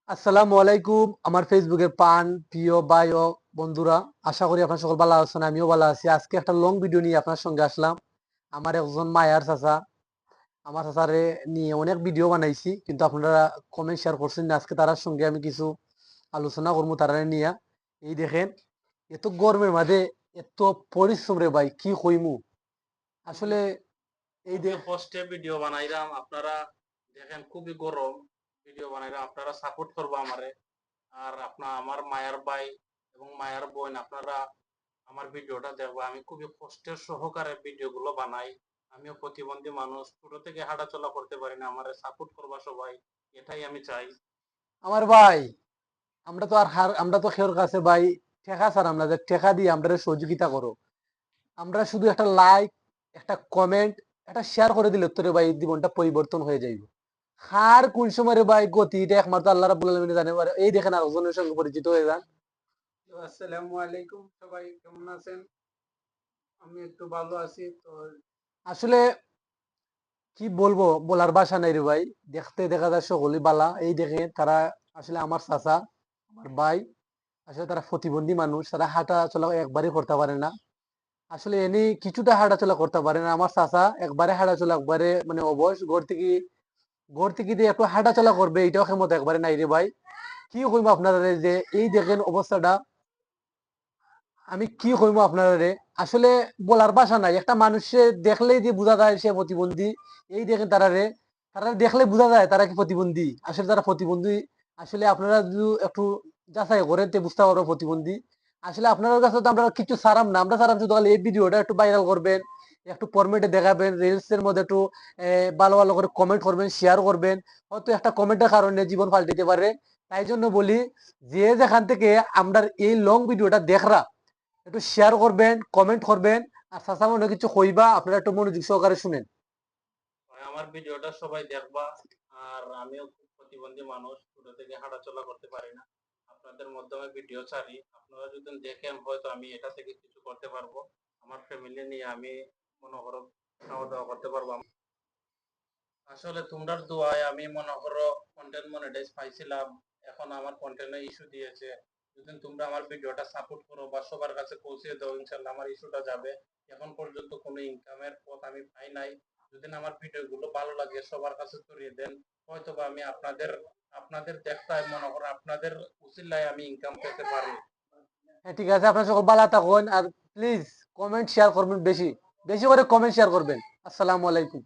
আসসালামু আলাইকুম আমার ফেসবুকের প্রিয় ভাই ও বন্ধুরা, আশা করি আপনার সকল ভালো আছেন। আমিও ভালো আছি। আজকে একটা লং ভিডিও নিয়ে আপনার সঙ্গে আসলাম। আমার একজন মায়ার চাচা, আমার চাচারে নিয়ে অনেক ভিডিও বানাইছি, কিন্তু আপনারা কমেন্ট শেয়ার করছেন না। আজকে তার সঙ্গে আমি কিছু আলোচনা করবো তারা নিয়ে। এই দেখেন, এত গরমের মাঝে এত পরিশ্রম রে ভাই, কি কইমু আসলে। এই খুবই দেখ, কষ্টে ভিডিও বানাইলাম, আপনারা দেখেন খুবই গরম। ভিডিও বানাইলাম, আপনারা সাপোর্ট করবো আমারে। আর আমার মায়ার ভাই এবং মায়ার বোন, আপনারা আমার ভিডিওটা দেখবো। আমি খুবই কষ্টের সহকারে ভিডিও গুলো বানাই। আমিও প্রতিবন্ধী মানুষ, ছোট থেকে হাঁটাচলা করতে পারি না, আমারে সাপোর্ট করবা সবাই, এটাই আমি চাই। আমার ভাই, আমরা তো খের কাছে ভাই ঠেকা ছাড়া, আমরা যে ঠেকা দিয়ে আমরা সহযোগিতা করো। আমরা শুধু একটা লাইক, একটা কমেন্ট, একটা শেয়ার করে দিলে তোরে ভাই জীবনটা পরিবর্তন হয়ে যাইবে। আর কোন সময় রে ভাই গতি, এটা একমাত্র আল্লাহ রাব্বুল আলামিন জানে। এই দেখেন আরেকজনের সঙ্গে পরিচিত হয়ে যান। আসসালামু আলাইকুম, সবাই কেমন আছেন? আমি একটু ভালো আছি তো। আসলে কি বলবো, বলার ভাষা নাই রে ভাই। দেখতে দেখা যায় সকলই বালা। এই দেখে তারা আসলে আমার চাচা, আমার ভাই, আসলে তারা প্রতিবন্ধী মানুষ, তারা হাঁটা চলা একবারই করতে পারে না। আসলে এনে কিছুটা হাঁটাচলা করতে পারে না। আমার চাচা একবারে হাঁটাচলা, একবারে মানে অবশ, ঘর থেকে দিয়ে একটু হাঁটাচলা করবে এটাও ক্ষমতা একবারে নাই রে ভাই। কি কইবো আপনারা যে এই দেখেন অবস্থাটা, আমি কি কইবো আপনারা রে। আসলে বলার ভাষা নাই। একটা মানুষে দেখলেই যে বোঝা যায় সে প্রতিবন্ধী। এই দেখেন তারা দেখলে বোঝা যায় তারা কি প্রতিবন্ধী, আসলে তারা প্রতিবন্ধী। আসলে আপনারা যদি একটু যাচাই করেন তে বুঝতে পারবো প্রতিবন্ধী। আসলে আপনার কাছে তো আমরা কিছু সারাম না, আমরা সারাম শুধু খালি এই ভিডিওটা একটু ভাইরাল করবেন, একটু ফরম্যাটে দেখাবেন, রিলস এর মধ্যে একটু ভালো ভালো করে কমেন্ট করবেন, শেয়ার করবেন। হয়তো একটা কমেন্টের কারণে জীবন পাল্টাতে পারে। তাই জন্য বলি, যে যেখান থেকে আমরা এই লং ভিডিওটা দেখরা, একটু শেয়ার করবেন, কমেন্ট করবেন। আর চাচা মনে কিছু কইবা, আপনারা একটু মনোযোগ সহকারে শুনেন। আমার ভিডিওটা সবাই দেখবা। আর আমিও খুব প্রতিবন্ধী মানুষ, ছোট থেকে হাঁটাচলা করতে পারি না। আপনাদের মাধ্যমে ভিডিও ছাড়ি, আপনারা যদি দেখেন হয়তো আমি এটা থেকে কিছু করতে পারবো। আমার ফ্যামিলি নিয়ে আমি মনে করো খাওয়া দাওয়া করতে পারবো। আসলে তোমরার দোয়ায় আমি মনে করো কন্টেন্ট মনিটাইজ পাইছিলাম। এখন আমার কন্টেন্টে ইস্যু দিয়েছে। যদি তোমরা আমার ভিডিওটা সাপোর্ট করো বা সবার কাছে পৌঁছে দাও, ইনশাল্লাহ আমার ইস্যুটা যাবে। এখন পর্যন্ত কোনো ইনকামের পথ আমি পাই নাই। যদি আমার ভিডিওগুলো ভালো লাগে সবার কাছে ছড়িয়ে দেন, হয়তো বা আমি আপনাদের আপনাদের দেখতাই মনে করো আপনাদের উসিলায় আমি ইনকাম পেতে পারি। হ্যাঁ, ঠিক আছে, আপনার সকল ভালো থাকুন। আর প্লিজ কমেন্ট শেয়ার করবেন, বেশি বেশি করে কমেন্ট শেয়ার করবেন। আসসালামু আলাইকুম।